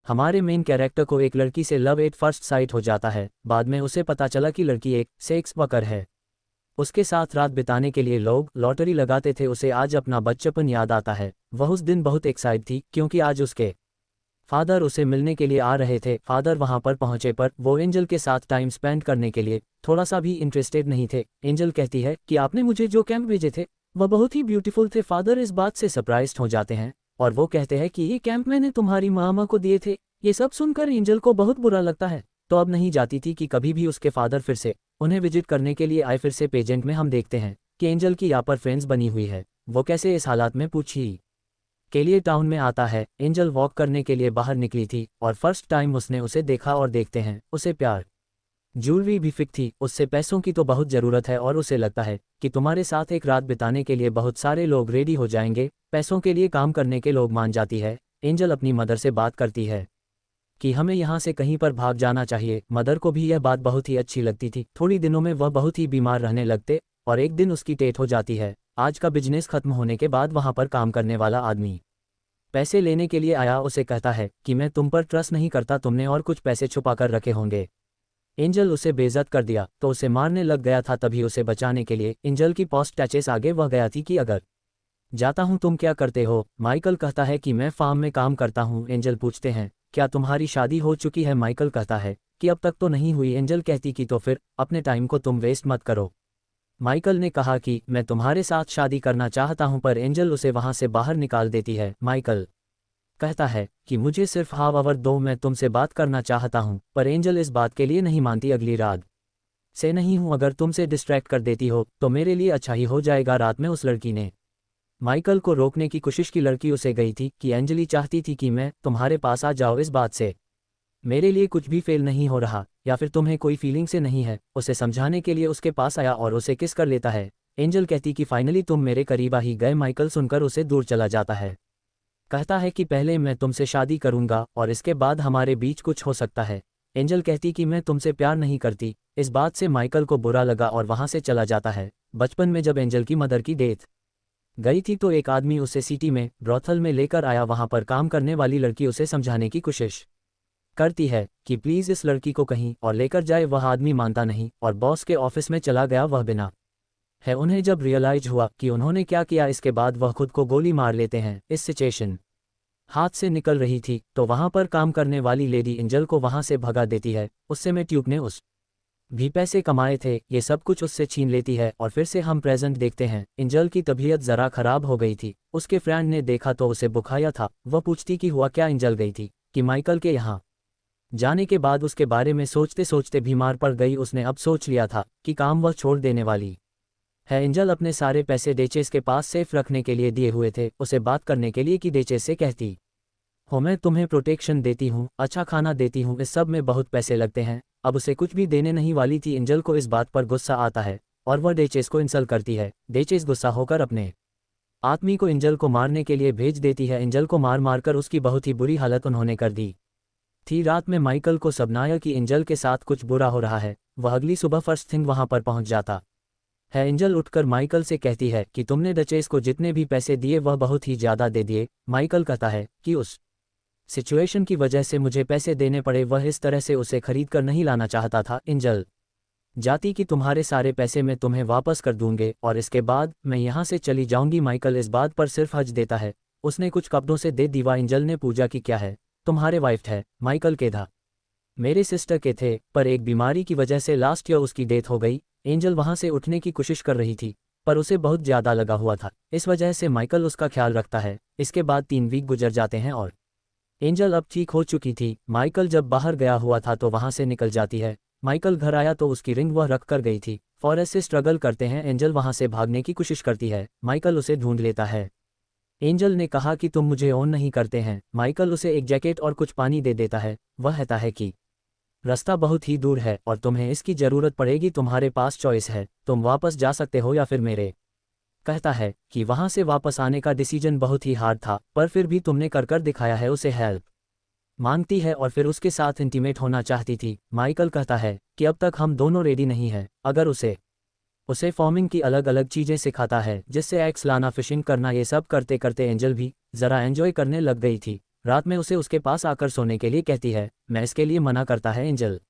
हमारे main character को एक लड़की से लव एट फर्स्ट साइट हो जाता है। बाद में उसे पता चला कि लड़की एक सेक्स वर्कर है। उसके साथ रात बिताने के लिए लोग लॉटरी लगाते थे। उसे आज अपना बचपन याद आता है। वह उस दिन बहुत एक्साइट थी क्योंकि आज उसके फादर उसे मिलने के लिए आ रहे थे। फादर वहां पर पहुंचे पर वो एंजल के साथ टाइम स्पेंड करने के लिए थोड़ा सा भी इंटरेस्टेड नहीं थे। एंजल कहती है कि आपने मुझे जो कैंप भेजे थे वह बहुत ही ब्यूटीफुल थे। फादर इस बात से सरप्राइज्ड हो जाते हैं और वो कहते हैं कि ये कैंप मैंने तुम्हारी मामा को दिए थे। ये सब सुनकर एंजल को बहुत बुरा लगता है। तो अब नहीं जाती थी कि कभी भी उसके फादर फिर से उन्हें विजिट करने के लिए आए। फिर से पेजेंट में हम देखते हैं कि एंजल की यहाँ पर फ्रेंड्स बनी हुई है। वो कैसे इस हालात में पूछी के लिए टाउन में आता है। एंजल वॉक करने के लिए बाहर निकली थी और फर्स्ट टाइम उसने उसे देखा और देखते हैं उसे प्यार ज्वेलरी भी फिक थी। उससे पैसों की तो बहुत ज़रूरत है और उसे लगता है कि तुम्हारे साथ एक रात बिताने के लिए बहुत सारे लोग रेडी हो जाएंगे। पैसों के लिए काम करने के लोग मान जाती है। एंजल अपनी मदर से बात करती है कि हमें यहाँ से कहीं पर भाग जाना चाहिए। मदर को भी यह बात बहुत ही अच्छी लगती थी। थोड़ी दिनों में वह बहुत ही बीमार रहने लगते और एक दिन उसकी डेथ हो जाती है। आज का बिजनेस खत्म होने के बाद वहाँ पर काम करने वाला आदमी पैसे लेने के लिए आया। उसे कहता है कि मैं तुम पर ट्रस्ट नहीं करता, तुमने और कुछ पैसे छुपा कर रखे होंगे। एंजल उसे बेइज्जत कर दिया तो उसे मारने लग गया था। तभी उसे बचाने के लिए एंजल की पोस्ट टचेस आगे वह गया थी कि अगर जाता हूँ तुम क्या करते हो। माइकल कहता है कि मैं फार्म में काम करता हूँ। एंजल पूछते हैं क्या तुम्हारी शादी हो चुकी है। माइकल कहता है कि अब तक तो नहीं हुई। एंजल कहती कि तो फिर अपने टाइम को तुम वेस्ट मत करो। माइकल ने कहा कि मैं तुम्हारे साथ शादी करना चाहता हूं पर एंजल उसे वहां से बाहर निकाल देती है। माइकल कहता है कि मुझे सिर्फ हाफ आवर दो, मैं तुमसे बात करना चाहता हूं। पर एंजल इस बात के लिए नहीं मानती। अगली रात से नहीं हूं, अगर तुमसे डिस्ट्रैक्ट कर देती हो तो मेरे लिए अच्छा ही हो जाएगा। रात में उस लड़की ने माइकल को रोकने की कोशिश की। लड़की उसे गई थी कि एंजली चाहती थी कि मैं तुम्हारे पास आ जाओ। इस बात से मेरे लिए कुछ भी फेल नहीं हो रहा या फिर तुम्हें कोई फीलिंग से नहीं है। उसे समझाने के लिए उसके पास आया और उसे किस कर लेता है। एंजल कहती कि फाइनली तुम मेरे करीब आ ही गए। माइकल सुनकर उसे दूर चला जाता है। कहता है कि पहले मैं तुमसे शादी करूंगा और इसके बाद हमारे बीच कुछ हो सकता है। एंजल कहती कि मैं तुमसे प्यार नहीं करती। इस बात से माइकल को बुरा लगा और वहां से चला जाता है। बचपन में जब एंजल की मदर की डेथ गई थी तो एक आदमी उसे सिटी में ब्रॉथल में लेकर आया। वहां पर काम करने वाली लड़की उसे समझाने की कोशिश करती है कि प्लीज़ इस लड़की को कहीं और लेकर जाए। वह आदमी मानता नहीं और बॉस के ऑफिस में चला गया। वह बिना है उन्हें जब रियलाइज हुआ कि उन्होंने क्या किया, इसके बाद वह खुद को गोली मार लेते हैं। इस सिचुएशन हाथ से निकल रही थी तो वहां पर काम करने वाली लेडी एंजल को वहां से भगा देती है। उससे में ट्यूब ने उस भी पैसे कमाए थे ये सब कुछ उससे छीन लेती है। और फिर से हम प्रेजेंट देखते हैं। एंजल की तबीयत ज़रा खराब हो गई थी। उसके फ्रेंड ने देखा तो उसे बुखाया था। वह पूछती कि हुआ क्या। एंजल गई थी कि माइकल के यहाँ जाने के बाद उसके बारे में सोचते सोचते बीमार पड़ गई। उसने अब सोच लिया था कि काम वह छोड़ देने वाली है। एंजल अपने सारे पैसे डेचेस के पास सेफ रखने के लिए दिए हुए थे। उसे बात करने के लिए कि डेचेस से कहती हो मैं तुम्हें प्रोटेक्शन देती हूँ, अच्छा खाना देती हूँ, इस सब में बहुत पैसे लगते हैं। अब उसे कुछ भी देने नहीं वाली थी। एंजल को इस बात पर गुस्सा आता है और वह डेचेस को इंसल्ट करती है। डेचेस गुस्सा होकर अपने आदमी को एंजल को मारने के लिए भेज देती है। एंजल को मार मारकर उसकी बहुत ही बुरी हालत उन्होंने कर दी थी। रात में माइकल को सपनाया कि एंजल के साथ कुछ बुरा हो रहा है। वह अगली सुबह फर्स्ट थिंग वहां पर पहुंच जाता है। एंजल उठकर माइकल से कहती है कि तुमने डचेस को जितने भी पैसे दिए वह बहुत ही ज़्यादा दे दिए। माइकल कहता है कि उस सिचुएशन की वजह से मुझे पैसे देने पड़े, वह इस तरह से उसे खरीद कर नहीं लाना चाहता था। एंजल जाती कि तुम्हारे सारे पैसे मैं तुम्हें वापस कर दूंगे और इसके बाद मैं यहाँ से चली जाऊंगी। माइकल इस बात पर सिर्फ हज देता है। उसने कुछ कपड़ों से दे दीवा। एंजल ने पूछा कि क्या है, तुम्हारे वाइफ है। माइकल के था मेरे सिस्टर के थे पर एक बीमारी की वजह से लास्ट ईयर उसकी डेथ हो गई। एंजल वहां से उठने की कोशिश कर रही थी पर उसे बहुत ज़्यादा लगा हुआ था। इस वजह से माइकल उसका ख्याल रखता है। इसके बाद 3 वीक गुजर जाते हैं और एंजल अब ठीक हो चुकी थी। माइकल जब बाहर गया हुआ था तो वहां से निकल जाती है। माइकल घर आया तो उसकी रिंग वह रख कर गई थी। फॉरेस्ट से स्ट्रगल करते हैं। एंजल वहां से भागने की कोशिश करती है। माइकल उसे ढूंढ लेता है। एंजल ने कहा कि तुम मुझे ऑन नहीं करते हैं। माइकल उसे एक जैकेट और कुछ पानी दे देता है। वह कहता है कि रास्ता बहुत ही दूर है और तुम्हें इसकी ज़रूरत पड़ेगी। तुम्हारे पास चॉइस है, तुम वापस जा सकते हो या फिर मेरे कहता है कि वहां से वापस आने का डिसीजन बहुत ही हार्ड था पर फिर भी तुमने कर दिखाया है। उसे हेल्प मांगती है और फिर उसके साथ इंटीमेट होना चाहती थी। माइकल कहता है कि अब तक हम दोनों रेडी नहीं हैं। अगर उसे फार्मिंग की अलग अलग चीज़ें सिखाता है जिससे एक्स लाना, फिशिंग करना, ये सब करते करते एंजल भी ज़रा एंजॉय करने लग गई थी। रात में उसे उसके पास आकर सोने के लिए कहती है। मैं इसके लिए मना करता है एंजल।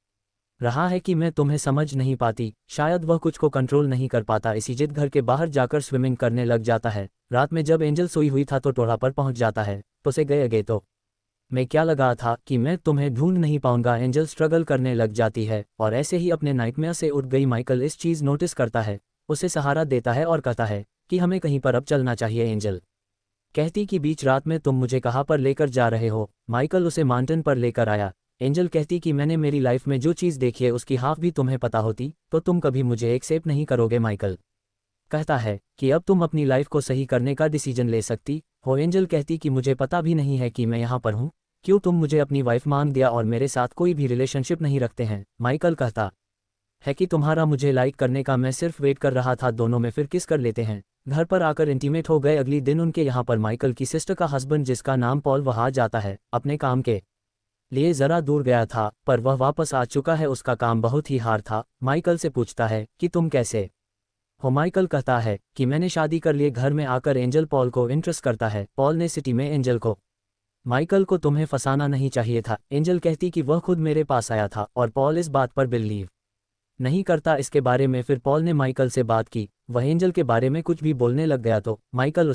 रहा है कि मैं तुम्हें समझ नहीं पाती। शायद वह कुछ को कंट्रोल नहीं कर पाता, इसी जिद घर के बाहर जाकर स्विमिंग करने लग जाता है। रात में जब एंजल सोई हुई था तो टोला पर पहुंच जाता है। तो से गए तो मैं क्या लगा था कि मैं तुम्हें ढूंढ नहीं पाऊंगा। एंजल स्ट्रगल करने लग जाती है और ऐसे ही अपने नाइटमेयर से उठ गई। माइकल इस चीज़ नोटिस करता है, उसे सहारा देता है और कहता है कि हमें कहीं पर अब चलना चाहिए। एंजल कहती कि बीच रात में तुम मुझे कहाँ पर लेकर जा रहे हो। माइकल उसे माउंटेन पर लेकर आया। एंजल कहती कि मैंने मेरी लाइफ में जो चीज़ देखी है उसकी हाफ भी तुम्हें पता होती तो तुम कभी मुझे एक्सेप्ट नहीं करोगे। माइकल कहता है कि अब तुम अपनी लाइफ को सही करने का डिसीजन ले सकती हो। एंजल कहती कि मुझे पता भी नहीं है कि मैं यहाँ पर हूँ, क्यों तुम मुझे अपनी वाइफ मान दिया और मेरे साथ कोई भी रिलेशनशिप नहीं रखते हैं। माइकल कहता है कि तुम्हारा मुझे लाइक करने का मैं सिर्फ वेट कर रहा था, दोनों में फिर किस कर लेते हैं। घर पर आकर इंटीमेट हो गए। अगली दिन उनके यहाँ पर माइकल की सिस्टर का हस्बैंड जिसका नाम पॉल वहाँ जाता है। अपने काम के लिए ज़रा दूर गया था पर वह वापस आ चुका है। उसका काम बहुत ही हार्ड था। माइकल से पूछता है कि तुम कैसे हो। माइकल कहता है कि मैंने शादी कर लिए। घर में आकर एंजल पॉल को इंटरेस्ट करता है। पॉल ने सिटी में एंजल को माइकल को तुम्हें फंसाना नहीं चाहिए था। एंजल कहती कि वह खुद मेरे पास आया था और पॉल इस बात पर बिलीव नहीं करता इसके बारे में। फिर पॉल ने माइकल से बात की, वह एंजल के बारे में कुछ भी बोलने लग गया तो माइकल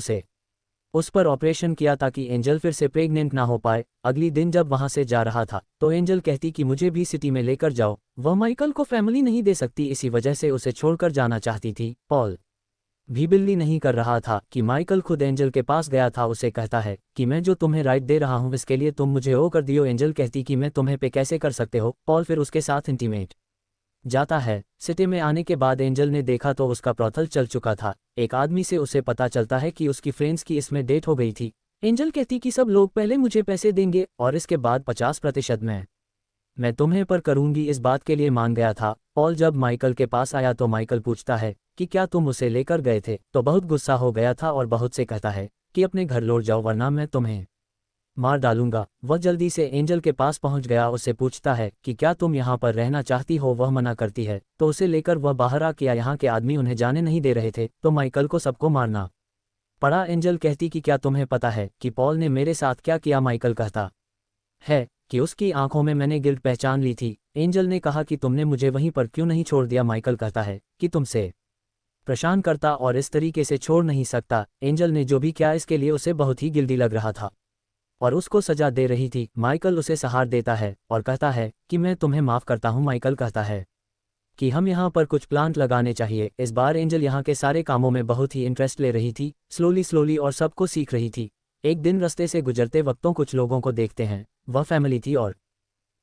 उस पर ऑपरेशन किया ताकि एंजल फिर से प्रेग्नेंट ना हो पाए। अगली दिन जब वहां से जा रहा था तो एंजल कहती कि मुझे भी सिटी में लेकर जाओ। वह माइकल को फैमिली नहीं दे सकती, इसी वजह से उसे छोड़कर जाना चाहती थी। पॉल भी बिल्ली नहीं कर रहा था कि माइकल खुद एंजल के पास गया था। उसे कहता है कि मैं जो तुम्हें राइट दे रहा हूँ इसके लिए तुम मुझे ओ कर दियो। एंजल कहती कि मैं तुम्हें पे कैसे कर सकते हो। पॉल फिर उसके साथ इंटीमेट जाता है। सिटी में आने के बाद एंजल ने देखा तो उसका ब्रॉथल चल चुका था। एक आदमी से उसे पता चलता है कि उसकी फ्रेंड्स की इसमें डेट हो गई थी। एंजल कहती कि सब लोग पहले मुझे पैसे देंगे और इसके बाद 50% मैं तुम्हें पर करूंगी। इस बात के लिए मान गया था। पॉल जब माइकल के पास आया तो माइकल पूछता है कि क्या तुम उसे लेकर गए थे, तो बहुत गुस्सा हो गया था और बहुत से कहता है कि अपने घर लौट जाओ वरना मैं तुम्हें मार डालूंगा। वह जल्दी से एंजल के पास पहुंच गया। उससे पूछता है कि क्या तुम यहाँ पर रहना चाहती हो। वह मना करती है तो उसे लेकर वह बाहर आ गया। यहाँ के आदमी उन्हें जाने नहीं दे रहे थे तो माइकल को सबको मारना पड़ा। एंजल कहती कि क्या तुम्हें पता है कि पॉल ने मेरे साथ क्या किया। माइकल कहता है कि उसकी आंखों में मैंने गिल्ट पहचान ली थी। एंजल ने कहा कि तुमने मुझे वहीं पर क्यों नहीं छोड़ दिया। माइकल कहता है कि तुमसे परेशान करता और इस तरीके से छोड़ नहीं सकता। एंजल ने जो भी किया इसके लिए उसे बहुत ही गिल्टी लग रहा था और उसको सजा दे रही थी। माइकल उसे सहार देता है और कहता है कि मैं तुम्हें माफ़ करता हूँ। माइकल कहता है कि हम यहाँ पर कुछ प्लांट लगाने चाहिए। इस बार एंजल यहाँ के सारे कामों में बहुत ही इंटरेस्ट ले रही थी, स्लोली और सबको सीख रही थी। एक दिन रास्ते से गुजरते वक्तों कुछ लोगों को देखते हैं। वह फैमिली थी और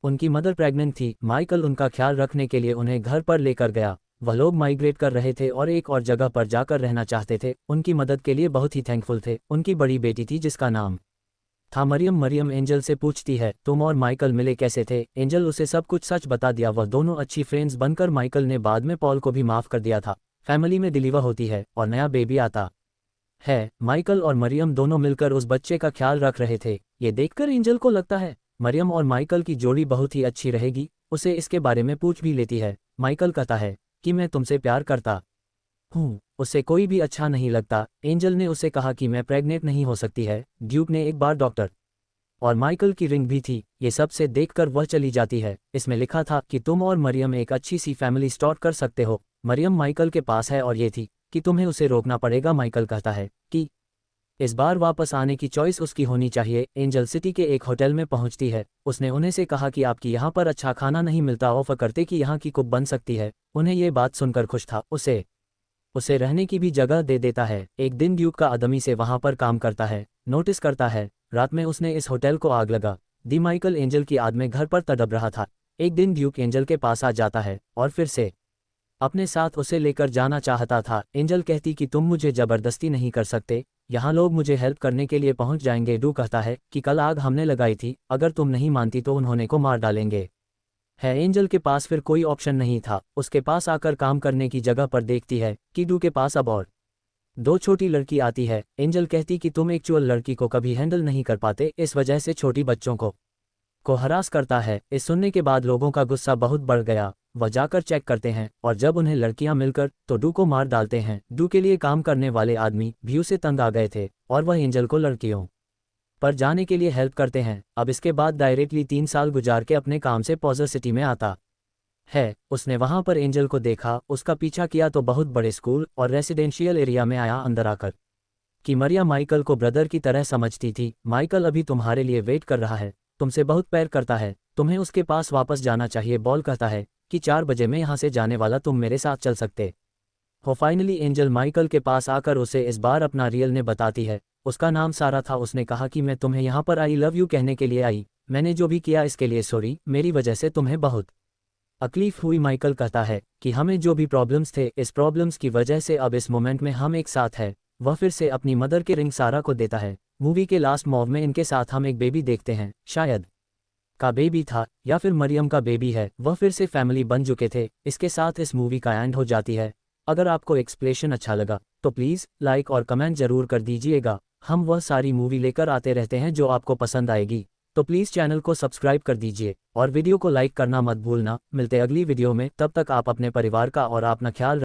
उनकी मदर प्रेग्नेंट थी। माइकल उनका ख्याल रखने के लिए उन्हें घर पर लेकर गया। वह लोग माइग्रेट कर रहे थे और एक और जगह पर जाकर रहना चाहते थे। उनकी मदद के लिए बहुत ही थैंकफुल थे। उनकी बड़ी बेटी थी जिसका नाम था मरियम। मरियम एंजल से पूछती है तुम और माइकल मिले कैसे थे। एंजल उसे सब कुछ सच बता दिया। वह दोनों अच्छी फ्रेंड्स बनकर माइकल ने बाद में पॉल को भी माफ़ कर दिया था। फैमिली में डिलीवर होती है और नया बेबी आता है। माइकल और मरियम दोनों मिलकर उस बच्चे का ख्याल रख रहे थे। ये देखकर एंजल को लगता है मरियम और माइकल की जोड़ी बहुत ही अच्छी रहेगी। उसे इसके बारे में पूछ भी लेती है। माइकल कहता है कि मैं तुमसे प्यार करता हूँ। उसे कोई भी अच्छा नहीं लगता। एंजल ने उसे कहा कि मैं प्रेग्नेंट नहीं हो सकती है। ड्यूक ने एक बार डॉक्टर और माइकल की रिंग भी थी। ये सब से देखकर वह चली जाती है। इसमें लिखा था कि तुम और मरियम एक अच्छी सी फैमिली स्टार्ट कर सकते हो। मरियम माइकल के पास है और ये थी कि तुम्हें उसे रोकना पड़ेगा। माइकल कहता है कि इस बार वापस आने की चॉइस उसकी होनी चाहिए। एंजल सिटी के एक होटल में पहुंचती है। उसने उन्हें से कहा कि आपकी यहाँ पर अच्छा खाना नहीं मिलता। ऑफर करते कि यहाँ की कुक बन सकती है। उन्हें ये बात सुनकर खुश था। उसे रहने की भी जगह दे देता है। एक दिन ड्यूक का आदमी से वहां पर काम करता है। नोटिस करता है रात में उसने इस होटल को आग लगा दी। माइकल एंजल की याद में घर पर तड़प रहा था। एक दिन ड्यूक एंजल के पास आ जाता है और फिर से अपने साथ उसे लेकर जाना चाहता था। एंजल कहती कि तुम मुझे जबरदस्ती नहीं कर सकते, यहाँ लोग मुझे हेल्प करने के लिए पहुंच जाएंगे। ड्यूक कहता है कि कल आग हमने लगाई थी, अगर तुम नहीं मानती तो उन्होंने को मार डालेंगे। एंजल के पास फिर कोई ऑप्शन नहीं था। उसके पास आकर काम करने की जगह पर देखती है कि ड्यू के पास अब और दो छोटी लड़की आती है। एंजल कहती कि तुम एक्चुअल लड़की को कभी हैंडल नहीं कर पाते, इस वजह से छोटी बच्चों को हरास करता है। इस सुनने के बाद लोगों का गुस्सा बहुत बढ़ गया। वह जाकर चेक करते हैं और जब उन्हें लड़कियां मिलकर तो ड्यू को मार डालते हैं। ड्यू के लिए काम करने वाले आदमी भी उसे तंग आ गए थे और वह एंजल को लड़कियों पर जाने के लिए हेल्प करते हैं। अब इसके बाद डायरेक्टली 3 साल गुजार के अपने काम से पॉजर सिटी में आता है। उसने वहां पर एंजल को देखा, उसका पीछा किया तो बहुत बड़े स्कूल और रेसिडेंशियल एरिया में आया। अंदर आकर कि मरिया माइकल को ब्रदर की तरह समझती थी। माइकल अभी तुम्हारे लिए वेट कर रहा है, तुमसे बहुत प्यार करता है, तुम्हें उसके पास वापस जाना चाहिए। बॉल कहता है कि 4 बजे मैं यहाँ से जाने वाला, तुम मेरे साथ चल सकते हो। फाइनली एंजल माइकल के पास आकर उसे इस बार अपना रियल ने बताती है। उसका नाम सारा था। उसने कहा कि मैं तुम्हें यहाँ पर आई लव यू कहने के लिए आई, मैंने जो भी किया इसके लिए सॉरी, मेरी वजह से तुम्हें बहुत तकलीफ हुई। माइकल कहता है कि हमें जो भी प्रॉब्लम्स थे, इस प्रॉब्लम्स की वजह से अब इस मोमेंट में हम एक साथ हैं। वह फिर से अपनी मदर के रिंग सारा को देता है। मूवी के लास्ट मूव में इनके साथ हम एक बेबी देखते हैं, शायद का बेबी था या फिर मरियम का बेबी है। वह फिर से फैमिली बन चुके थे। इसके साथ इस मूवी का एंड हो जाती है। अगर आपको एक्सप्लेनेशन अच्छा लगा तो प्लीज़ लाइक और कमेंट जरूर कर दीजिएगा। हम वह सारी मूवी लेकर आते रहते हैं जो आपको पसंद आएगी, तो प्लीज़ चैनल को सब्सक्राइब कर दीजिए और वीडियो को लाइक करना मत भूलना। मिलते अगली वीडियो में, तब तक आप अपने परिवार का और अपना ख्याल